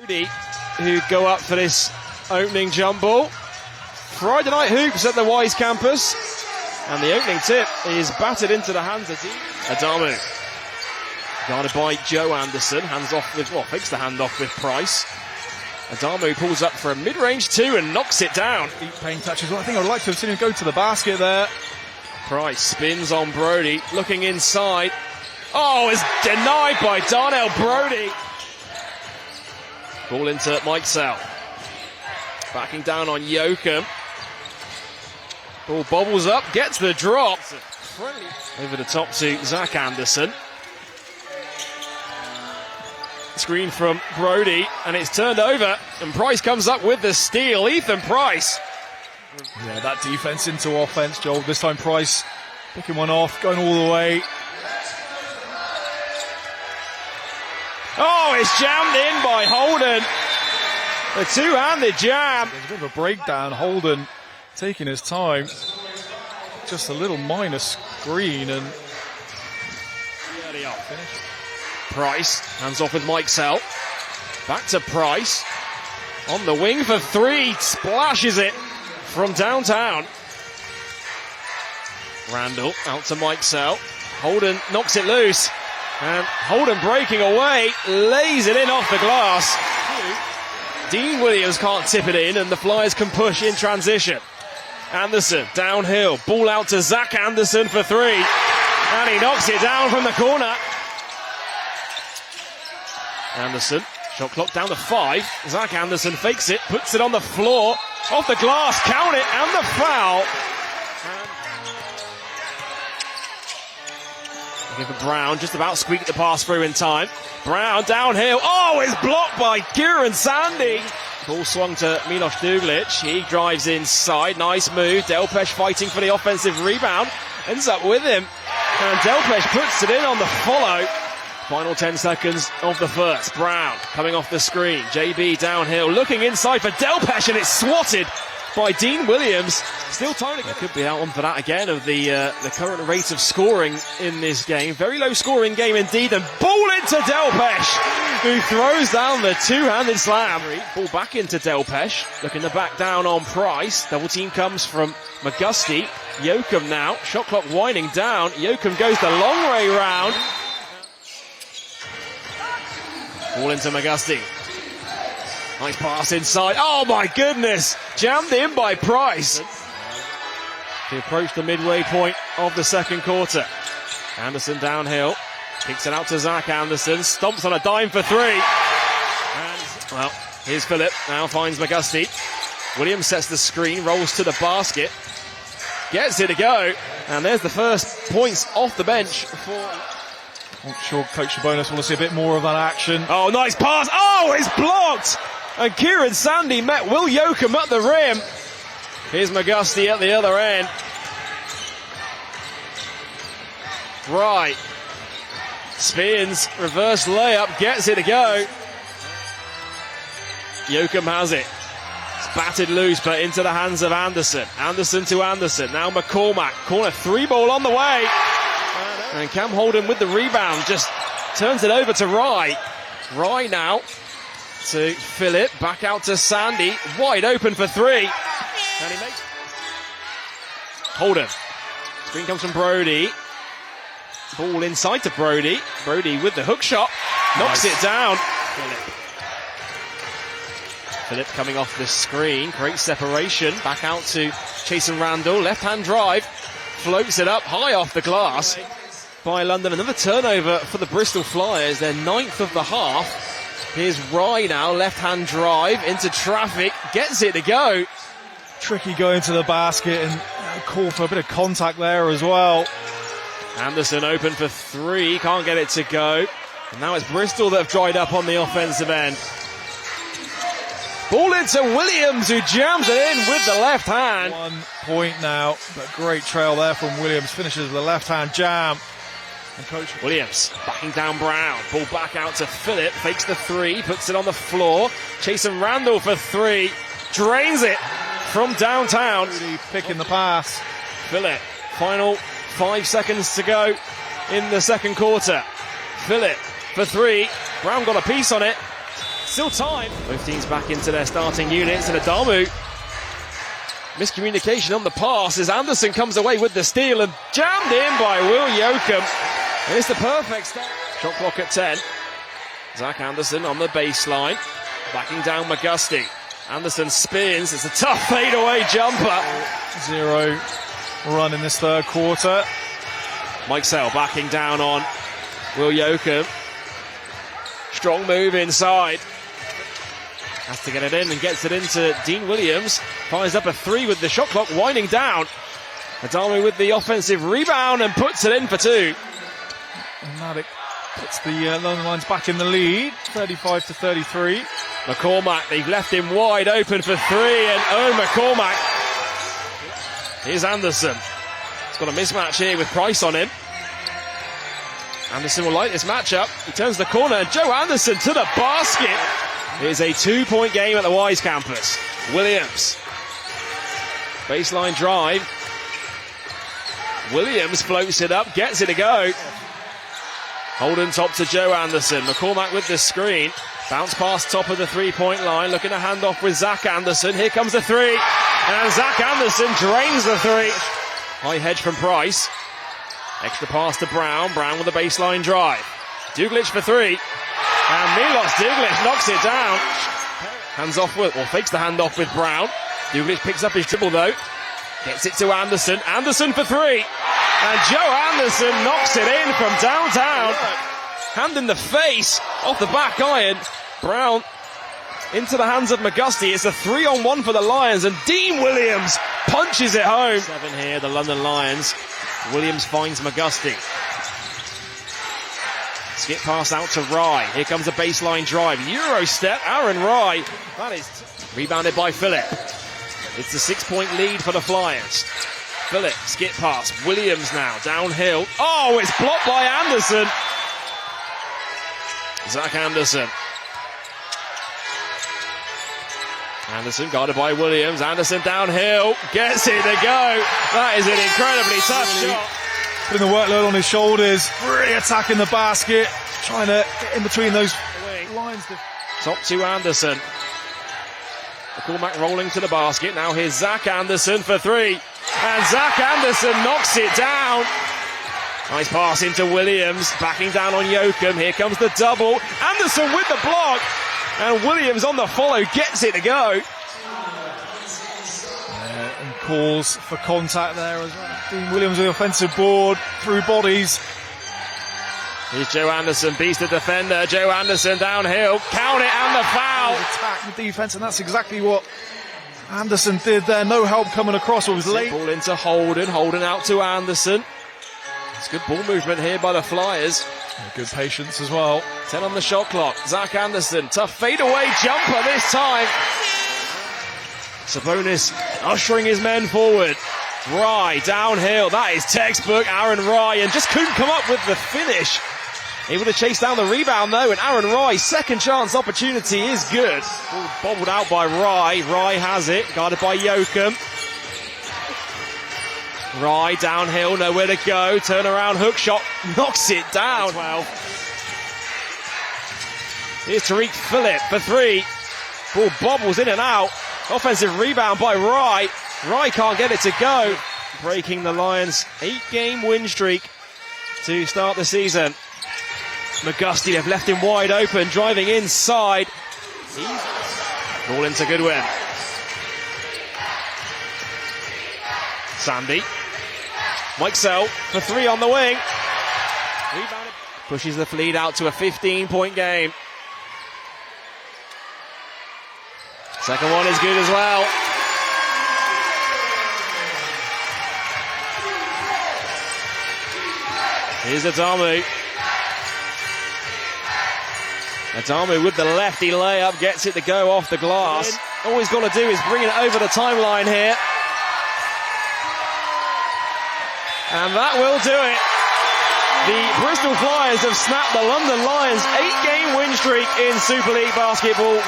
Who go up for this opening jump ball. Friday night hoops at the Wise campus. And the opening tip is battered into the hands of Adamu. Guarded by Joe Anderson. Hands off with, fakes the handoff with Price. Adamu pulls up for a mid-range two and knocks it down. Deep paint touches. Well, I think I'd like to have seen him go to the basket there. Price spins on Brody, looking inside. Oh, it's denied by Darnell Brody. Ball into Mike Sell. Backing down on Yoakum. Ball bobbles up, gets the drop. Over the top to Zach Anderson. Screen from Brody, and it's turned over, and Price comes up with the steal. Ethan Price. Yeah, that defense into offense, Joel. This time Price picking one off, going all the way. Oh, it's jammed in by Holden. A two-handed jam. There's a bit of a breakdown. Holden taking his time. Just a little minor screen and finish. Price hands off with Mike Sell. Back to Price. On the wing for three. Splashes it from downtown. Randall out to Mike Sell. Holden knocks it loose. And Holden breaking away. Lays it in off the glass. Dean Williams can't tip it in, and the Flyers can push in transition. Anderson downhill. Ball out to Zach Anderson for three. And he knocks it down from the corner. Anderson, shot clock down to 5. Zach Anderson fakes it, puts it on the floor, off the glass, count it, and the foul. Looking for Brown, just about squeaked the pass through in time. Brown downhill, oh, it's blocked by Kieran Sandy. Ball swung to Milos Duglic, he drives inside, nice move. Delpesh fighting for the offensive rebound, ends up with him. And Delpesh puts it in on the follow. Final 10 seconds of the first. Brown coming off the screen. JB downhill, looking inside for Delpesh, and it's swatted by Dean Williams. Still tying. Could be out on for that again of the current rate of scoring in this game. Very low scoring game indeed. And ball into Delpesh, who throws down the two-handed slam. Ball back into Delpesh, looking to back down on Price. Double team comes from McGusty. Yoakum now. Shot clock winding down. Yoakum goes the long way round. Ball into McGusty. Nice pass inside. Oh my goodness! Jammed in by Price. He approached the midway point of the second quarter. Anderson downhill. Kicks it out to Zach Anderson. Stomps on a dime for three. And, well, here's Phillip. Now finds McGusty. Williams sets the screen. Rolls to the basket. Gets it to go. And there's the first points off the bench for... I'm sure Coach Sabonis want to see a bit more of that action. Oh, nice pass. Oh, it's blocked. And Kieran Sandy met Will Yoakum at the rim. Here's McGusty at the other end. Right. Spins. Reverse layup. Gets it to go. Yoakum has it. It's batted loose, but into the hands of Anderson. Anderson to Anderson. Now McCormack. Corner three ball on the way. And Cam Holden with the rebound just turns it over to Rye. Rye now to Phillip. Back out to Sandy. Wide open for three. And he makes... Holden. Screen comes from Brody. Ball inside to Brody. Brody with the hook shot. Knocks it down. Phillip coming off the screen. Great separation. Back out to Chasen Randall. Left-hand drive. Floats it up high off the glass by London. Another turnover for the Bristol Flyers. Their 9th of the half. Here's Rye now. Left-hand drive into traffic. Gets it to go. Tricky going to the basket and call for a bit of contact there as well. Anderson open for three. Can't get it to go. And now it's Bristol that have dried up on the offensive end. Ball into Williams, who jams it in with the left hand. 1 point now, but great trail there from Williams. Finishes with the left-hand jam. And Coach Williams backing down Brown. Ball back out to Phillip. Fakes the three, puts it on the floor. Chasen Randall for three. Drains it from downtown. Really picking the pass. Phillip, final 5 seconds to go in the second quarter. Phillip for three. Brown got a piece on it. still time. Both teams back into their starting units, and Adamu. Miscommunication on the pass as Anderson comes away with the steal and jammed in by Will Yoakum. And it's the perfect start. Shot clock at 10. Zach Anderson on the baseline. Backing down McGusty. Anderson spins. It's a tough fadeaway jumper. 0 run in this third quarter. Mike Sell backing down on Will Yoakum. Strong move inside. Has to get it in and gets it into Dean Williams. Fires up a 3 with the shot clock winding down. Adamu with the offensive rebound and puts it in for 2. And that puts the London Lions back in the lead, 35-33. McCormack, they've left him wide open for 3, and McCormack. Here's Anderson. He's got a mismatch here with Price on him. Anderson will like this matchup. He turns the corner, and Joe Anderson to the basket. It is a 2-point game at the Wise campus. Williams. Baseline drive. Williams floats it up, gets it to go. Holden top to Joe Anderson. McCormack with the screen. Bounce pass top of the 3-point line. Looking to hand off with Zach Anderson. Here comes the 3. And Zach Anderson drains the 3. High hedge from Price. Extra pass to Brown. Brown with a baseline drive. Duglich for 3. And Milos Duglich knocks it down. Hands off with, or fakes the handoff with Brown. Duglich picks up his dribble though. Gets it to Anderson. Anderson for 3. And Joe Anderson knocks it in from downtown. Hand in the face off the back iron. Brown into the hands of McGusty. It's a 3-on-1 for the Lions, and Dean Williams punches it home. 7 here, the London Lions. Williams finds McGusty. Skip pass out to Rye. Here comes a baseline drive. Euro step, Aaron Rye. That is rebounded by Phillip. It's a 6-point lead for the Flyers. Phillip, skip pass. Williams now, downhill. Oh, it's blocked by Anderson. Zach Anderson. Anderson guarded by Williams. Anderson downhill. Gets it to go. That is an incredibly tough shot. Putting the workload on his shoulders. Really attacking the basket. Trying to get in between those lines. Top to Anderson. McCormack rolling to the basket. Now here's Zach Anderson for 3. And Zach Anderson knocks it down. Nice pass into Williams. Backing down on Yoakum. Here comes the double. Anderson with the block. And Williams on the follow gets it to go. And calls for contact there as well. Dean Williams with the offensive board through bodies. Here's Joe Anderson, beats the defender. Joe Anderson downhill. Count it and the foul. Attack the defense, and that's exactly what Anderson did there. No help coming across. It was late. Ball into Holden. Holden out to Anderson. It's good ball movement here by the Flyers. And good patience as well. 10 on the shot clock. Zach Anderson, tough fadeaway jumper this time. Sabonis ushering his men forward. Rye downhill. That is textbook Aaron Rye, and just couldn't come up with the finish. Able to chase down the rebound though, and Aaron Rye's second chance opportunity is good. Ball bobbled out by Rye. Rye has it, guarded by Yoakum. Rye downhill, nowhere to go. Turn around hook shot, knocks it down. 12. Here's Tariq Phillip for 3. Ball bobbles in and out. Offensive rebound by Rye. Rye can't get it to go. Breaking the Lions' 8-game win streak to start the season. McGusty, they've left him wide open, driving inside. Ball into Goodwin. Sandy. Mike Sell for 3 on the wing. Rebounded. Pushes the lead out to a 15-point game. Second one is good as well. Here's Adamu. Adamu with the lefty layup, gets it to go off the glass. All he's got to do is bring it over the timeline here. And that will do it. The Bristol Flyers have snapped the London Lions' 8-game win streak in Super League basketball.